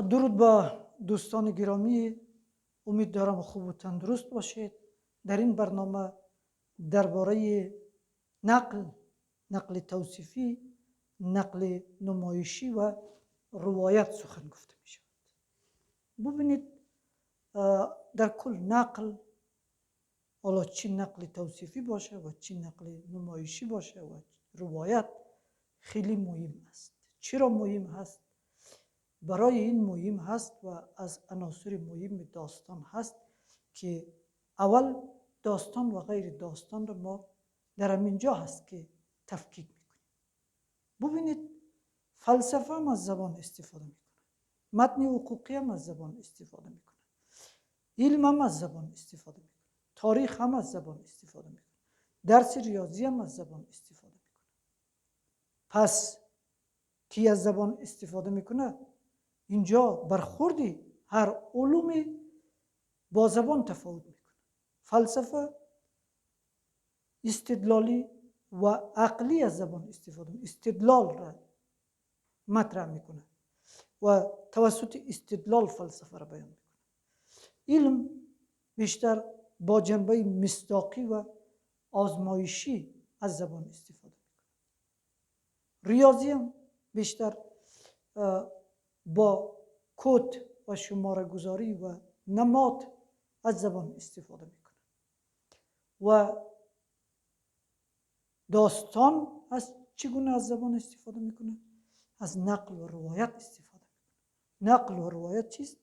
درود با دوستان گرامی، امید دارم خوب و تندرست باشید. در این برنامه درباره نقل توصیفی، نقل نمایشی و روایت سخن گفته می شود. ببینید در کل نقل، حالا چی نقل توصیفی باشه و چی نقل نمایشی باشه و روایت، خیلی مهم است. چرا مهم هست؟ برای این مهم هست و از عناصر مهم داستان هست که اول داستان و غیر داستان رو ما در همینجا هست که تفکیک میکنیم. ببینید فلسفه هم از زبان استفاده میکنه، متن حقوقی هم از زبان استفاده میکنه، علم هم از زبان استفاده میکنه، تاریخ هم از زبان استفاده میکنه، درس ریاضی هم از زبان استفاده میکنه. پس کی از زبان استفاده میکنه؟ اینجا برخوردی هر علومی با زبان تفاوت میکنه. فلسفه استدلالی و عقلی از زبان استفاده میکنه، استدلال را مطرح میکنه و توسط استدلال فلسفه را بیان میکنه. علم بیشتر با جنبه مصداقی و آزمایشی از زبان استفاده میکنه. ریاضی هم بیشتر با کد و شماره گذاری و نماد از زبان استفاده میکنه. و داستان از چگونه از زبان استفاده میکنه؟ از نقل و روایت استفاده میکنه. نقل و روایت چیست؟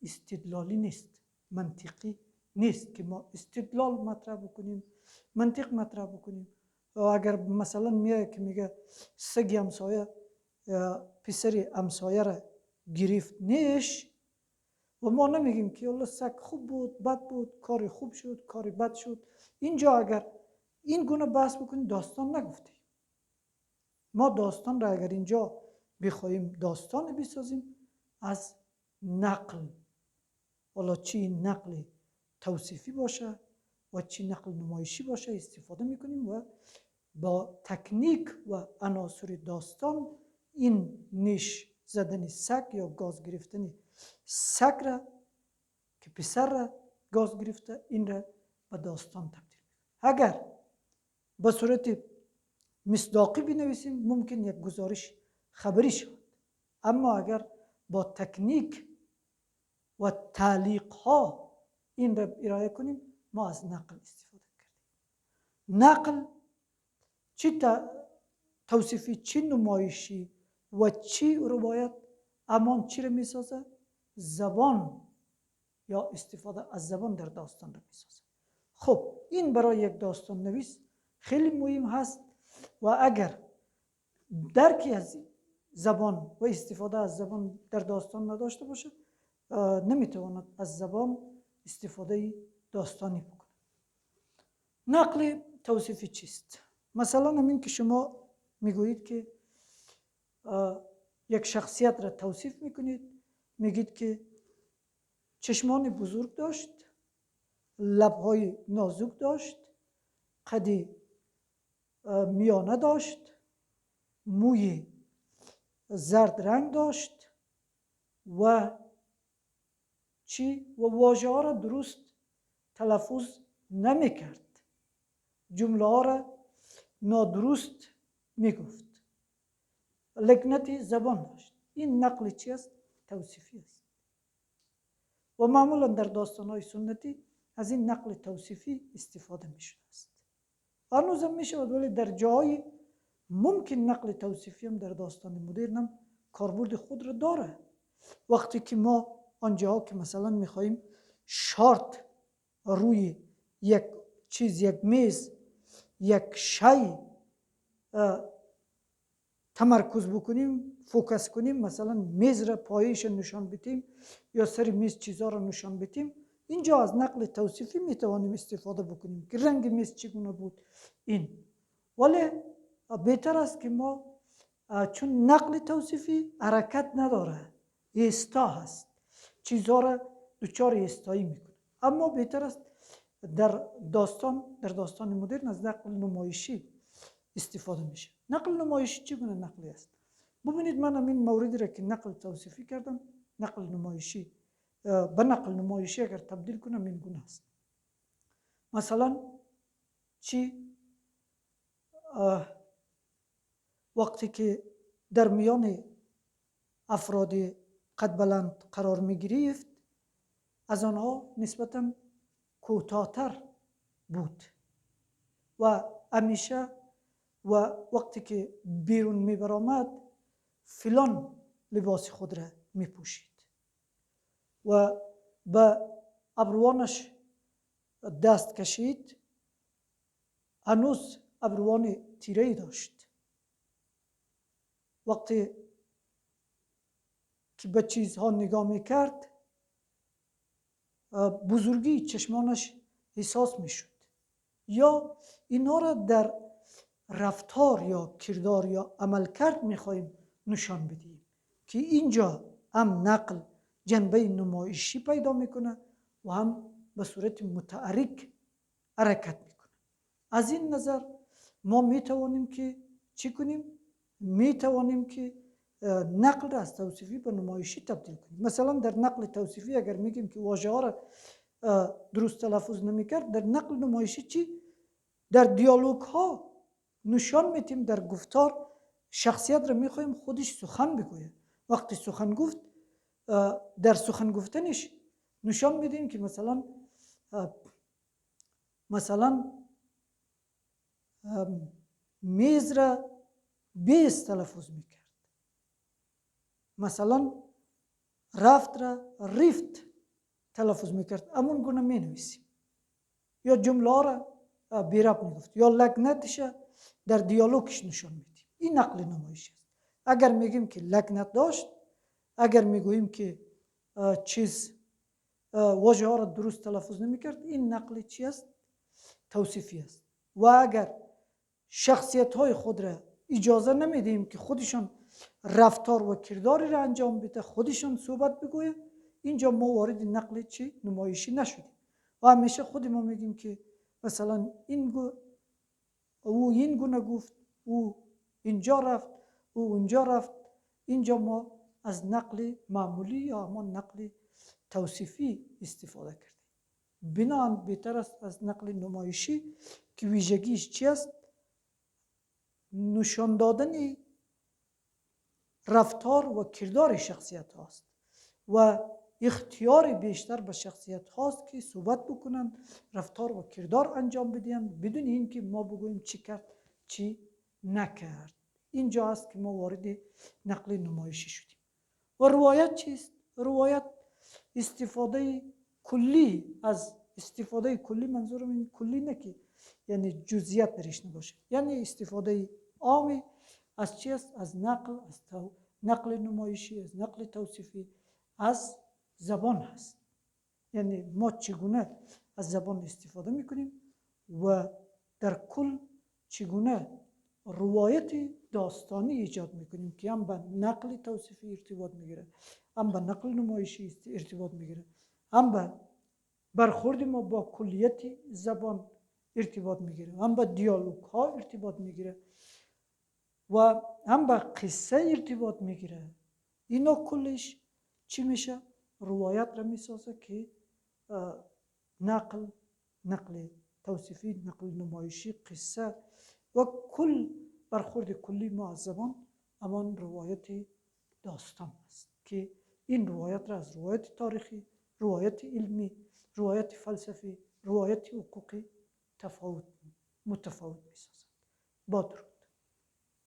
استدلالی نیست، منطقی نیست که ما استدلال مطرح بکنیم، منطق مطرح بکنیم. و اگر مثلا میگه که میگه سگ همسایه پسر همسایه را گرفت نیش، و ما نمیگیم که الله سگ خوب بود، بد بود، کاری خوب شد، کاری بد شد. اینجا اگر این گونه بحث بکنیم داستان نگفتیم. ما داستان را اگر اینجا بخوایم داستان بسازیم از نقل، حالا چی نقل توصیفی باشه و چی نقل نمایشی باشه استفاده میکنیم و با تکنیک و عناصر داستان این نیش زدن سگ یا گاز گرفتن سگ را که پسر را گاز گرفته، این را به داستان تبدیل میکنیم. اگر به صورت مصداقی بنویسیم ممکن یک گزارش خبری شود، اما اگر با تکنیک و تعلیق ها این را ارائه کنیم ما از نقل استفاده کردیم. نقل چی توصیفی، چی نمایشی و چی روایت، اما چی را میسازه؟ زبان یا استفاده از زبان در داستان را میسازه. خب این برای یک داستان نویس خیلی مهم هست و اگر درکی از زبان و استفاده از زبان در داستان نداشته باشه نمیتواند از زبان استفاده داستانی بکنه. نقل توصیفی چیست؟ مثلا همین که شما میگویید که یک شخصیت را توصیف میکنید، میگید که چشمان بزرگ داشت، لبهای نازک داشت، قد میانه داشت، موی زرد رنگ داشت و چی؟ و واژه ها را درست تلفظ نمی کرد، جمله ها را نادرست می گفت، لکنت زبان داشت. این نقل چی است؟ توصیفی است. و معمولا در داستان های سنتی از این نقل توصیفی استفاده می شده است. هنوز هم می شود، ولی در جای ممکن نقل توصیفی هم در داستان مدرن هم کاربرد خود را داره. وقتی که ما آنجاها که مثلا میخواییم شارت روی یک چیز، یک میز، یک شی تمرکز بکنیم، فوکس کنیم، مثلا میز را پایش نشان بدیم یا سر میز چیزا را نشان بدیم، اینجا از نقل توصیفی میتوانیم استفاده بکنیم که رنگ میز چگونه بود این. ولی بهتر است که ما، چون نقل توصیفی حرکت نداره، ایستا هست، چیزها را دچار ایستایی میکنه، اما بهتر است در داستان مدرن از نقل نمایشی استفاده میشه. نقل نمایشی چگونه نقلی است؟ ببینید من همین موردی را که نقل توصیفی کردم نقل نمایشی به نقل نمایشی اگر تبدیل کنم این گونه است. مثلا چی وقتی که در میان افراد قد بلند قرار می گرفت از آنها نسبتاً کوتاه‌تر بود و همیشه و وقتی که بیرون می برآمد فلان لباس خود را می پوشید و به ابروانش دست کشید، هنوز ابروان تیره‌ای داشت. وقتی که به چیزها نگاه میکرد بزرگی چشمانش احساس میشد. یا اینها را در رفتار یا کردار یا عملکرد میخواهیم نشان بدیم که اینجا هم نقل جنبه نمایشی پیدا میکنه و هم به صورت متحرک حرکت میکنه. از این نظر ما میتوانیم که چی کنیم؟ میتوانیم که نقل را از توصیفی به نمایشی تبدیل کنیم. مثلا در نقل توصیفی اگر میگیم که واژه ها را درست تلفظ نمیکرد، در نقل نمایشی چی؟ در دیالوگ ها نشان میتیم، در گفتار شخصیت را میخوایم خودش سخن بگوید. وقتی سخن گفت در سخن گفتنش نشان میدیم که مثلا میز را بیست تلفظ میکرد، مثلا رفت را رفت تلفظ میکرد، امون گونه می نویسیم. یا جمله را بی ربط میگفت یا لکنتش در دیالوگش نشان میدیم. این نقل نمایشی است. اگر میگیم که لکنت داشت، اگر میگوییم که واژه ها را درست تلفظ نمیکرد، این نقل چی است؟ توصیفی است. و اگر شخصیت های خود را اجازه نمیدیم که خودشان رفتار و کرداری را انجام بده، خودشان صحبت بگوید، اینجا ما وارد نقل چی؟ نمایشی نشدیم. و همیشه خود ما میگیم که مثلا او این گونه گفت، او اینجا رفت، او اونجا رفت. اینجا ما از نقل معمولی یا ما نقل توصیفی استفاده کردیم. بنابراین بهتر است از نقل نمایشی که ویژگیش چی است؟ نشان دادن رفتار و کردار شخصیت هاست و اختیار بیشتر به شخصیت هاست که صحبت بکنن، رفتار و کردار انجام بدین بدون اینکه ما بگوییم چی کرد چی نکرد. اینجا است که ما وارد نقل نمایشی شدیم. و روایت چیست؟ روایت استفاده کلی از استفاده کلی، منظورم این کلی نه که یعنی جزئیات درش نباشه، یعنی استفاده عامی از چی است؟ از نقل، از نقل نمایشی، از نقل توصیفی، از زبان هست. یعنی ما چگونه از زبان استفاده میکنیم و در کل چگونه روایت داستانی ایجاد میکنیم که هم به نقل توصیفی ارتباط میگیره، هم به نقل نمایشی ارتباط میگیره، هم به برخورد ما با کلیت زبان ارتباط میگیره، هم به دیالوگ ها ارتباط میگیره و هم به قصه ارتباط میگیره. اینا کلش چی میشه؟ روایت را میسازه که نقل توصیفی، نقل نمایشی، قصه و کل برخورد کلی ما از زبان امان روایت داستان است که این روایت را از روایت تاریخی، روایت علمی، روایت فلسفی، روایت حقوقی متفاوت میسازد. با درود.